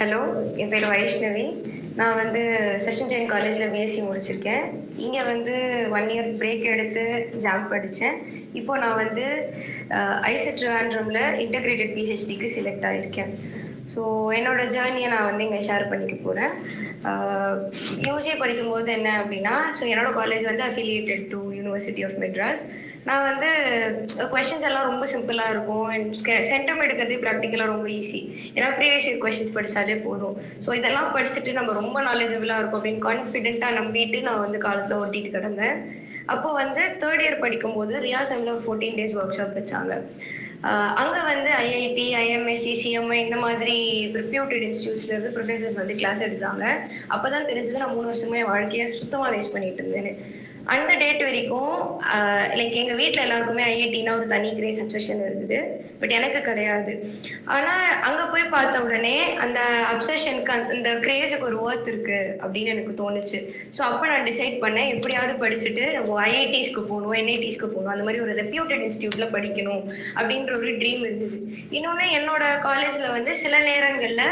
Hello, என் பேர் வைஷ்ணவி. நான் வந்து செஷன் ஜெயின் காலேஜில் பிஎஸ்சி முடிச்சிருக்கேன். இங்கே வந்து 1 இயர் பிரேக் எடுத்து ஜாம் படித்தேன். இப்போ நான் வந்து ஐசெட் ட்ரிவாண்ட்ரமில் இன்டகிரேட்டட் பிஹெச்டிக்கு செலக்ட் ஆகியிருக்கேன். ஸோ என்னோட ஜேர்னியை நான் வந்து இங்கே ஷேர் பண்ணிக்க போகிறேன். யூஜி படிக்கும்போது என்ன அப்படின்னா, ஸோ என்னோட காலேஜ் வந்து affiliated to university of Madras. நான் வந்து கொஷின்ஸ் எல்லாம் ரொம்ப சிம்பிளாக இருக்கும் அண்ட் சென்டம் எடுக்கிறது ப்ராக்டிக்கலாக ரொம்ப ஈஸி. ஏன்னா ப்ரீவியஸ் இயர் கொஷின்ஸ் படித்தாலே போதும். ஸோ இதெல்லாம் படிச்சுட்டு நம்ம ரொம்ப நாலேஜபிளாக இருக்கும் அப்படின்னு கான்ஃபிடென்ட்டாக நம்பிட்டு நான் வந்து காலத்தில் ஓட்டிட்டு கிடந்தேன். அப்போ வந்து தேர்ட் இயர் படிக்கும்போது ரியாசமில் ஒரு 14 days ஒர்க் ஷாப் வச்சாங்க. அங்கே வந்து ஐஐடி, ஐஎம்எஸ்சி, சிஎம்ஐ இந்த மாதிரி ரெப்யூட்டட் இன்ஸ்டியூட்ஸ்லேருந்து ப்ரொஃபஸர்ஸ் வந்து கிளாஸ் எடுத்தாங்க. அப்போ தான் தெரிஞ்சது நான் 3 வருஷமே வாழ்க்கையை சுத்தமாக வேஸ்ட் பண்ணிட்டு இருந்தேன்னு. அந்த டேட் வரைக்கும் லைக் எங்கள் வீட்டில் எல்லாருக்குமே ஐஐடினா ஒரு தனி கிரேஸ் அப்சஷன் இருந்தது. பட் எனக்கு கிடையாது. ஆனால் அங்கே போய் பார்த்த உடனே அந்த அப்சஷனுக்கு அந்த கிரேஸுக்கு ஒரு ஒர்த் இருக்குது அப்படின்னு எனக்கு தோணுச்சு. ஸோ அப்போ நான் டிசைட் பண்ணேன், எப்படியாவது படிச்சுட்டு நம்ம ஐஐடிஸ்க்கு போகணும், என்ஐடிஸ்க்கு போகணும், அந்த மாதிரி ஒரு ரெப்யூட்டட் இன்ஸ்டியூட்டில் படிக்கணும் அப்படின்ற ஒரு ட்ரீம் இருந்தது. இன்னொன்று என்னோட காலேஜில் வந்து சில நேரங்களில்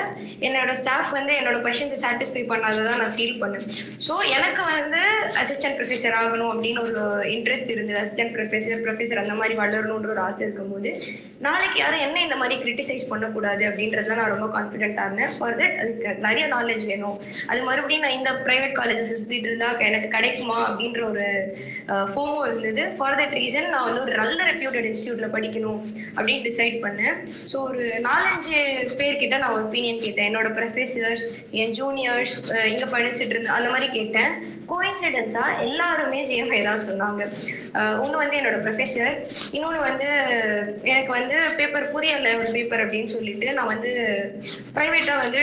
என்னோட ஸ்டாஃப் வந்து என்னோட கொஷின்ஸை சாட்டிஸ்ஃபை பண்ணாததான் நான் ஃபீல் பண்ணேன். ஸோ எனக்கு வந்து அசிஸ்டன்ட் ப்ரொஃபஸர் ஆகணும் அப்படின்னு ஒரு இன்ட்ரெஸ்ட் இருந்தது. அசிஸ்டன்ட் ப்ரொஃபஸர் அந்த மாதிரி வளரணுன்ற ஒரு ஆசை இருக்கும்போது நாளைக்கு யாரும் என்ன இந்த மாதிரி கிரிட்டிசைஸ் பண்ணக்கூடாது அப்படின்றதுல நான் ரொம்ப கான்ஃபிடென்ட்டாக இருந்தேன். ஃபார் தட் அதுக்கு நிறைய நாலேஜ் வேணும். அது மறுபடியும் நான் இந்த ப்ரைவேட் காலேஜஸ் சுற்றிட்டு இருந்தா எனக்கு கிடைக்குமா அப்படின்ற ஒரு ஃபோமோ இருந்தது. ஃபார் தட் ரீசன் நான் வந்து ஒரு நல்ல ரெப்யூட்டட் இன்ஸ்டியூட்டில் படிக்கணும் அப்படின்னு டிசைட் பண்ணேன். ஸோ ஒரு 4-5 பேர்கிட்ட நான் ஒப்பீனியன் கேட்டேன். என்னோட ப்ரொஃபஸர்ஸ், என் ஜூனியர்ஸ், இங்கே படிச்சுட்டு இருந்தேன், அந்த மாதிரி கேட்டேன். கோயின்சிடென்ஸாக எல்லாருமே ஜிஎம்ஐ தான் சொன்னாங்க. ஒன்று வந்து என்னோட ப்ரொஃபஸர், இன்னொன்று வந்து எனக்கு வந்து பேப்பர் புரியலை ஒரு பேப்பர் அப்படின்னு சொல்லிட்டு நான் வந்து ப்ரைவேட்டாக வந்து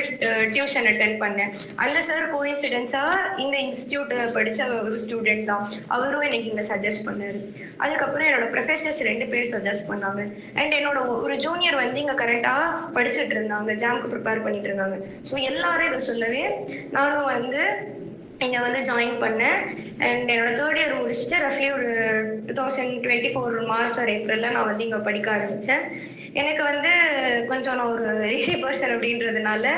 டியூஷன் அட்டென்ட் பண்ணேன். அந்த சார் கோயின்சிடென்ஸாக இந்த இன்ஸ்டியூட்டில் படித்த ஒரு ஸ்டூடெண்ட் தான். அவரும் எனக்கு இங்கே சஜஸ்ட் பண்ணார். அதுக்கப்புறம் என்னோட ப்ரொஃபஸர்ஸ் 2 பேர் சஜஸ்ட் பண்ணாங்க. அண்ட் என்னோட ஒரு ஜூனியர் வந்து இங்கே கரெக்டாக படிச்சுட்டு இருந்தாங்க, ஜாம்க்கு ப்ரிப்பேர் பண்ணிட்டு இருந்தாங்க. ஸோ எல்லாரும் இதை சொல்லவே நானும் வந்து இங்கே வந்து ஜாயின் பண்ணேன். அண்ட் என்னோட தேர்ட் இயர் முடிச்சுட்டு ரஃப்லி ஒரு 2024 மார்ச் ஆர் ஏப்ரலில் நான் வந்து இங்கே படிக்க ஆரம்பித்தேன். எனக்கு வந்து கொஞ்சம் நான் ஒரு ஈஸி பர்சன் அப்படின்றதுனால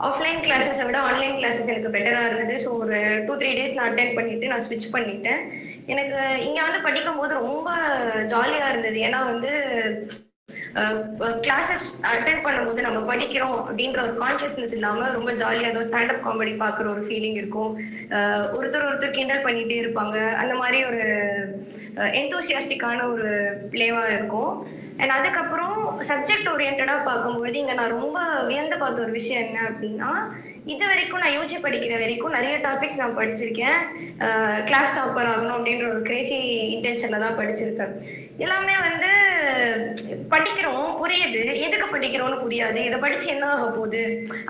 ஆஃப்லைன் கிளாஸஸை விட ஆன்லைன் கிளாஸஸ் எனக்கு பெட்டராக இருந்தது. ஸோ ஒரு 2-3 days நான் அட்டென்ட் பண்ணிவிட்டு நான் ஸ்விட்ச் பண்ணிட்டேன். எனக்கு இங்கே வந்து படிக்கும் போது ரொம்ப ஜாலியாக இருந்தது. ஏன்னா வந்து கிளாஸஸ் அட்டென்ட் பண்ணும்போது நம்ம படிக்கிறோம் அப்படின்ற ஒரு கான்சியஸ்னஸ் இல்லாமல் ரொம்ப ஜாலியாக ஏதோ ஸ்டாண்டப் காமெடி பார்க்குற ஒரு ஃபீலிங் இருக்கும். ஒருத்தர் கிண்டல் பண்ணிகிட்டே இருப்பாங்க. அந்த மாதிரி ஒரு எந்தூசியாஸ்டிக்கான ஒரு பிளேவாக இருக்கும். அண்ட் அதுக்கப்புறம் சப்ஜெக்ட் ஓரியன்டாக பார்க்கும்போது இங்கே நான் ரொம்ப வியந்து பார்த்த ஒரு விஷயம் என்ன அப்படின்னா, இது வரைக்கும் நான் யூஜி படிக்கிற வரைக்கும் நிறைய டாபிக்ஸ் நான் படிச்சிருக்கேன். கிளாஸ் டாப்பர் ஆகணும் அப்படின்ற ஒரு கிரேசி இன்டென்ஷனில் தான் படிச்சிருக்கேன். எல்லாமே வந்து படிக்கிறோம், புரியுது, எதுக்கு படிக்கிறோம்னு புரியாது, இதை படிச்சு என்ன ஆக போகுது,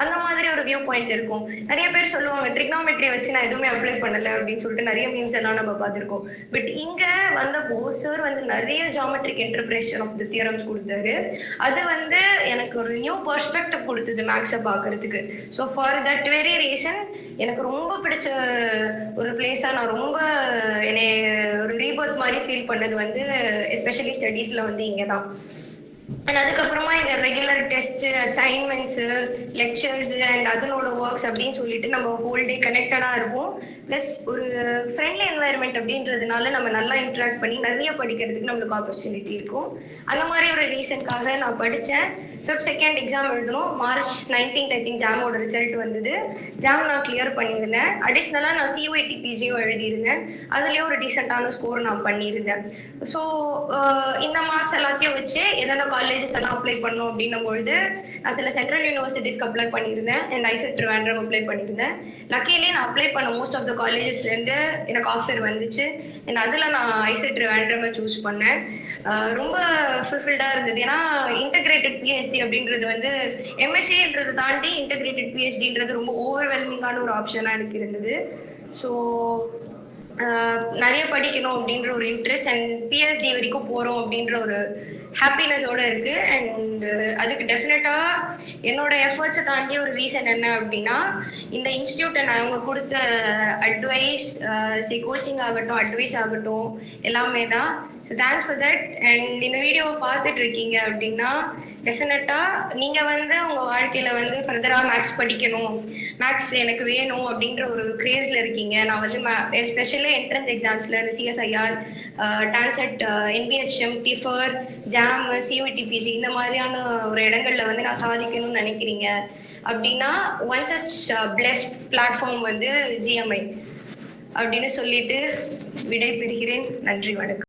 அந்த மாதிரி ஒரு வியூ பாயிண்ட் இருக்கும். நிறைய பேர் சொல்லுவாங்க ட்ரிக்னாமெட்ரி வச்சு நான் எதுவுமே அப்ளை பண்ணலை அப்படின்னு சொல்லிட்டு நிறைய மீம்ஸ் எல்லாம் நம்ம பார்த்துருக்கோம். பட் இங்கே வந்தப்போ சார் வந்து நிறைய geometric interpretation of the theorems கொடுத்தாரு. அது வந்து எனக்கு ஒரு நியூ பெர்ஸ்பெக்டிவ் கொடுத்தது மேக்ஸை பார்க்கறதுக்கு. So for that very reason எனக்கு ரொம்ப பிடிச்ச ஒரு பிளேஸாக நான் ரொம்ப என்னை ஒரு ரீபர்த் மாதிரி ஃபீல் பண்ணது வந்து எஸ்பெஷலி ஸ்டடீஸில் வந்து இங்கே தான். அண்ட் அதுக்கப்புறமா இங்கே regular test, assignments, lectures and அதனோட ஒர்க்ஸ் அப்படின்னு சொல்லிட்டு நம்ம ஹோல் டே கனெக்டடாக இருப்போம். ப்ளஸ் ஒரு ஃப்ரெண்ட்லி என்வாயர்மெண்ட் அப்படின்றதுனால நம்ம நல்லா இன்ட்ராக்ட் பண்ணி நிறைய படிக்கிறதுக்கு நம்மளுக்கு ஆப்பர்ச்சுனிட்டி இருக்கும். அந்த மாதிரி ஒரு ரீசன்க்காக நான் படித்தேன். Feb 2nd எக்ஸாம் எழுதணும். March 19th ஐ திங்க் ஜாமோட ரிசல்ட் வந்தது. ஜாம் நான் கிளியர் பண்ணியிருந்தேன். அடிஷ்னலாக நான் சியூஐடி பிஜியும் எழுதியிருந்தேன். அதுலேயே ஒரு டீசெண்டான ஸ்கோர் நான் பண்ணியிருந்தேன். ஸோ இந்த மார்க்ஸ் எல்லாத்தையும் வச்சு எந்தெந்த காலேஜஸ் எல்லாம் அப்ளை பண்ணோம் அப்படின்னும் பொழுது நான் சில சென்ட்ரல் யூனிவர்சிட்டிஸ்க்கு அப்ளை பண்ணியிருந்தேன் அண்ட் ஐசெட் ட்ரிவாண்ட்ரம் அப்ளை பண்ணியிருந்தேன். லக்கிலி நான் அப்ளை பண்ண மோஸ்ட் ஆஃப் த காலேஜஸ்லேருந்து எனக்கு ஆஃபர் வந்துச்சு. அண்ட் அதில் நான் ஐசெட் ட்ரிவாண்ட்ரமை சூஸ் பண்ணேன். ரொம்ப ஃபுல்ஃபில்டாக இருந்தது. ஏன்னா இன்டகிரேட்டட் பிஹெச்டி அப்படின்றது வந்து எம்எஸ்சின்றது தாண்டி இன்டகிரேட்டட் பிஹெச்டின்றது ரொம்ப ஓவர்வெல்மிங்கான ஒரு ஆப்ஷனாக எனக்கு இருந்தது. ஸோ நிறைய படிக்கணும் அப்படின்ற ஒரு இன்ட்ரெஸ்ட் அண்ட் பிஹெச்டி வரைக்கும் போகிறோம் அப்படின்ற ஒரு ஹாப்பினஸோடு இருக்குது. அண்ட் அதுக்கு டெஃபினட்டாக என்னோட எஃபர்ட்ஸை தாண்டி ஒரு ரீசன் என்ன அப்படின்னா, இந்த இன்ஸ்டியூட்டை நான் அவங்க கொடுத்த அட்வைஸ், கோச்சிங் ஆகட்டும், அட்வைஸ் ஆகட்டும், எல்லாமே தான். So thanks for that. And இந்த வீடியோவை பார்த்துட்டு இருக்கீங்க அப்படின்னா டெஃபினட்டா நீங்க வந்து உங்க வாழ்க்கையில வந்து ஃபர்தரா மேக்ஸ் படிக்கணும், மேக்ஸ் எனக்கு வேணும் அப்படின்ற ஒரு கிரேஸ்ல இருக்கீங்க. நான் வந்து எஸ்பெஷலி என்ட்ரன்ஸ் எக்ஸாம்ஸ்ல இந்த சிஎஸ்ஐஆர், டான்செட், என்பிஹெச்எம், டிஃபர், ஜாம், சியூடிபிசி இந்த மாதிரியான ஒரு இடங்கள்ல வந்து நான் சாதிக்கணும்னு நினைக்கிறீங்க அப்படின்னா ஒன் சச் பிளெஸ்ட் பிளாட்ஃபார்ம் வந்து ஜிஎம்ஐ அப்படின்னு சொல்லிட்டு விடை பெறுகிறேன். நன்றி, வணக்கம்.